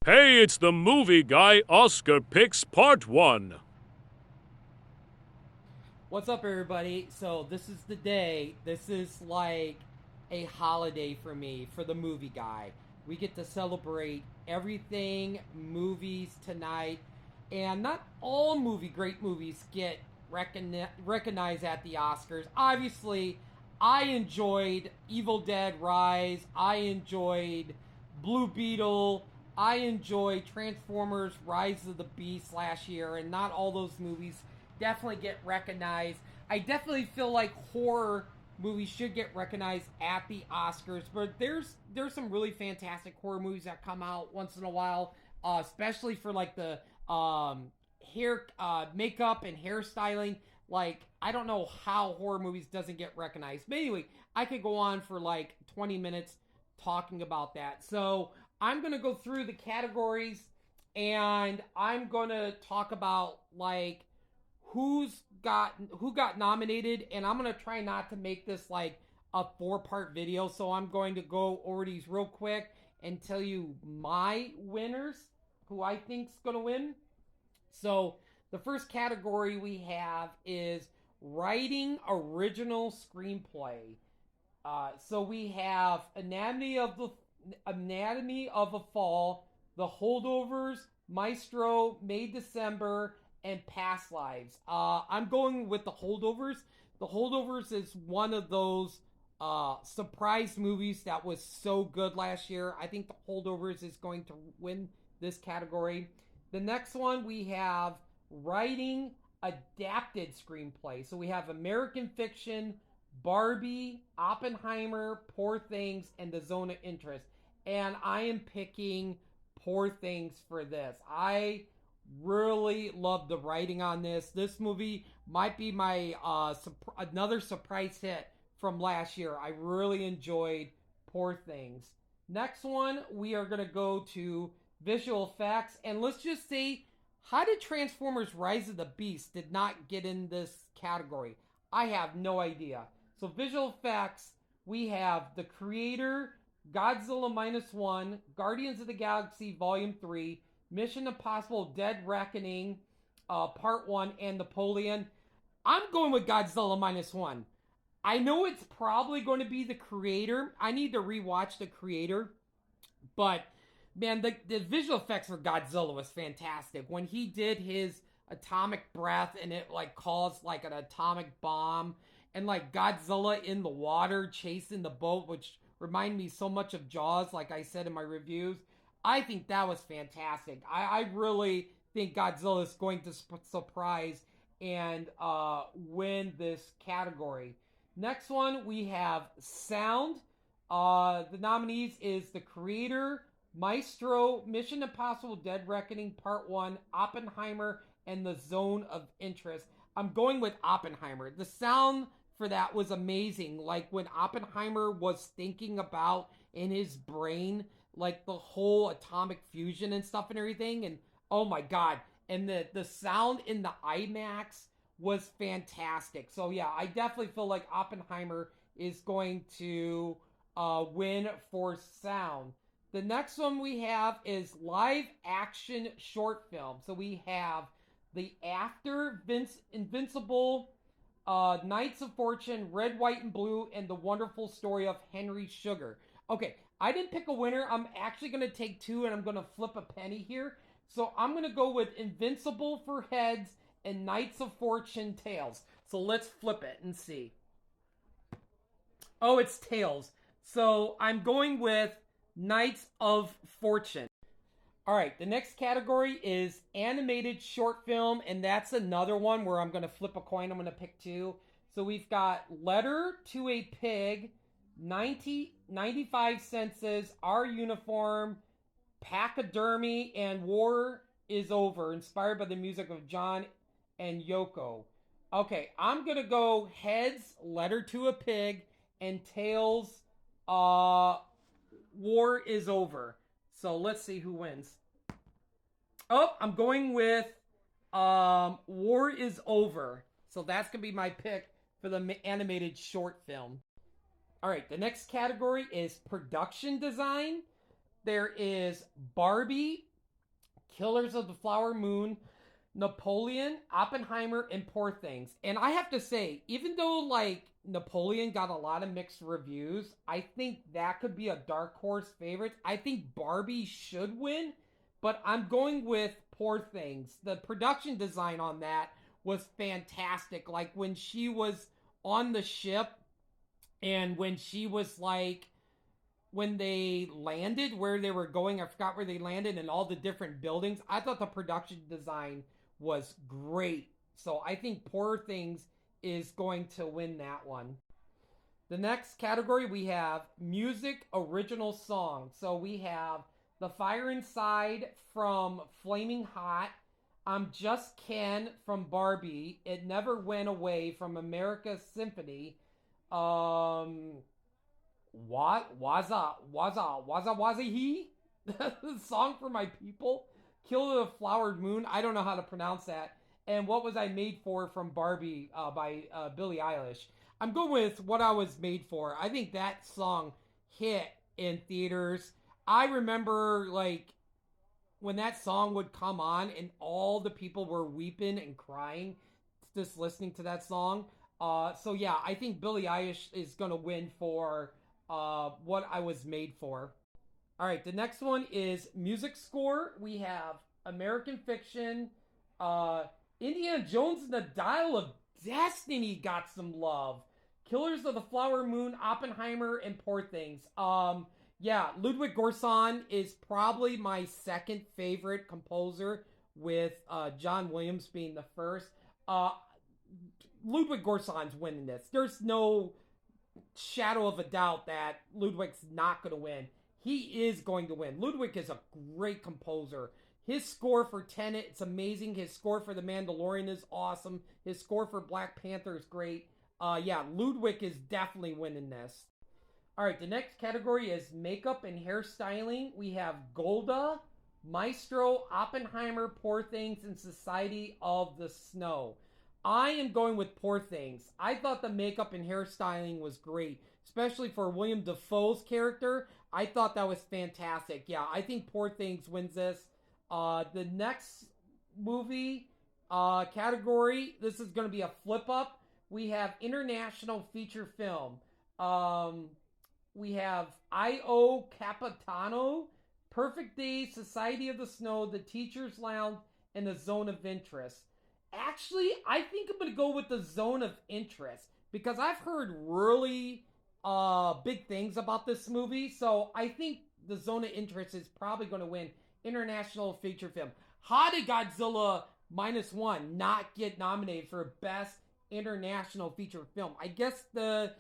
Hey, it's the movie guy Oscar Picks Part 1. What's up, everybody? So, this is the day. This is like a holiday for me, for the movie guy. We get to celebrate everything movies tonight. And not all great movies get recognized at the Oscars. Obviously, I enjoyed Evil Dead Rise. I enjoyed Blue Beetle. I enjoyed Transformers Rise of the Beast last year, and not all those movies definitely get recognized. I definitely feel like horror movies should get recognized at the Oscars, but there's some really fantastic horror movies that come out once in a while, especially for like the hair, makeup and hairstyling. Like, I don't know how horror movies doesn't get recognized. But anyway, I could go on for like 20 minutes talking about that. So I'm gonna go through the categories, and I'm gonna talk about like who got nominated, and I'm gonna try not to make this like a four-part video, so I'm going to go over these real quick and tell you my winners, who I think's gonna win. So the first category we have is writing original screenplay. So we have Anatomy of a Fall, The Holdovers, Maestro, May December, and Past Lives. I'm going with The Holdovers. The Holdovers is one of those surprise movies that was so good last year. I think The Holdovers is going to win this category. The next one we have writing adapted screenplay. So we have American Fiction, Barbie, Oppenheimer, Poor Things, and The Zone of Interest. And I am picking Poor Things for this. I really love the writing on this. This movie might be my another surprise hit from last year. I really enjoyed Poor Things. Next one, we are going to go to visual effects. And let's just say, how did Transformers Rise of the Beast did not get in this category? I have no idea. So visual effects, we have The Creator, Godzilla Minus One, Guardians of the Galaxy Volume 3, Mission Impossible Dead Reckoning, Part 1, and Napoleon. I'm going with Godzilla Minus One. I know it's probably going to be The Creator. I need to rewatch The Creator. But, man, the visual effects for Godzilla was fantastic. When he did his atomic breath and it, like, caused, like, an atomic bomb, and, like, Godzilla in the water chasing the boat, which reminded me so much of Jaws, like I said in my reviews. I think that was fantastic. I really think Godzilla is going to surprise and win this category. Next one, we have sound. The nominees is The Creator, Maestro, Mission Impossible Dead Reckoning Part 1, Oppenheimer, and The Zone of Interest. I'm going with Oppenheimer. The sound for that was amazing. Like when Oppenheimer was thinking about in his brain, like the whole atomic fusion and stuff and everything. And oh my God. And the sound in the IMAX was fantastic. So yeah, I definitely feel like Oppenheimer is going to win for sound. The next one we have is live action short film. So we have The After, Invincible, Knights of Fortune, Red, White, and Blue, and The Wonderful Story of Henry Sugar. Okay, I didn't pick a winner. I'm actually going to take two and I'm going to flip a penny here. So I'm going to go with Invincible for heads and Knights of Fortune tails. So let's flip it and see. Oh, it's tails. So I'm going with Knights of Fortune. All right, the next category is animated short film, and that's another one where I'm going to flip a coin. I'm going to pick two. So we've got Letter to a Pig, 95 Senses, Our Uniform, Pachydermy, and War is Over, inspired by the music of John and Yoko. Okay, I'm going to go heads, Letter to a Pig, and tails, uh, War is Over. So let's see who wins. Oh, I'm going with War is Over. So that's going to be my pick for the animated short film. All right, the next category is production design. There is Barbie, Killers of the Flower Moon, Napoleon, Oppenheimer, and Poor Things. And I have to say, even though like Napoleon got a lot of mixed reviews, I think that could be a dark horse favorite. I think Barbie should win, but I'm going with Poor Things. The production design on that was fantastic. Like when she was on the ship and when she was like when they landed where they were going, I forgot where they landed and all the different buildings. I thought the production design was great. So I think Poor Things is going to win that one. The next category we have music original song. So we have The Fire Inside from Flaming Hot, I'm Just Ken from Barbie, It Never Went Away from America's Symphony, Waza He, the song for my people, Kill the Flowered Moon. I don't know how to pronounce that. And What Was I Made For from Barbie by Billie Eilish. I'm going with What I Was Made For. I think that song hit in theaters. I remember like when that song would come on and all the people were weeping and crying just listening to that song. So yeah, I think Billie Eilish is going to win for What I Was Made For. All right, the next one is music score. We have American Fiction, Indiana Jones and the Dial of Destiny got some love. Killers of the Flower Moon, Oppenheimer, and Poor Things. Yeah, Ludwig Göransson is probably my second favorite composer, with John Williams being the first. Ludwig Göransson's winning this. There's no shadow of a doubt that Ludwig's not going to win. He is going to win. Ludwig is a great composer. His score for Tenet, it's amazing. His score for The Mandalorian is awesome. His score for Black Panther is great. Yeah, Ludwig is definitely winning this. All right, the next category is makeup and hairstyling. We have Golda, Maestro, Oppenheimer, Poor Things, and Society of the Snow. I am going with Poor Things. I thought the makeup and hairstyling was great, especially for William Dafoe's character. I thought that was fantastic. Yeah, I think Poor Things wins this. The next movie category, this is going to be a flip up. We have international feature film. We have I.O. Capitano, Perfect Day, Society of the Snow, The Teacher's Lounge, and The Zone of Interest. Actually, I think I'm going to go with The Zone of Interest because I've heard really big things about this movie. So I think The Zone of Interest is probably going to win international feature film. How did Godzilla -1 not get nominated for Best International Feature Film? I guess the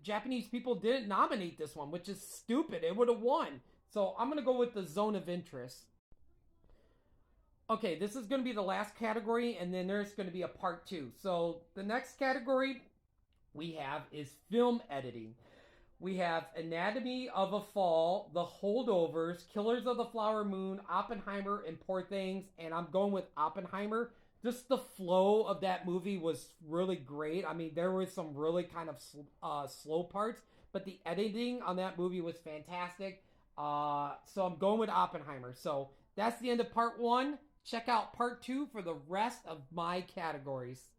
Japanese people didn't nominate this one, which is stupid. It would have won. So I'm going to go with The Zone of Interest. Okay, this is going to be the last category, and then there's going to be a part 2. So the next category we have is film editing. We have Anatomy of a Fall, The Holdovers, Killers of the Flower Moon, Oppenheimer, and Poor Things. And I'm going with Oppenheimer. Just the flow of that movie was really great. I mean, there was some really kind of slow parts, but the editing on that movie was fantastic. So I'm going with Oppenheimer. So that's the end of part 1. Check out part 2 for the rest of my categories.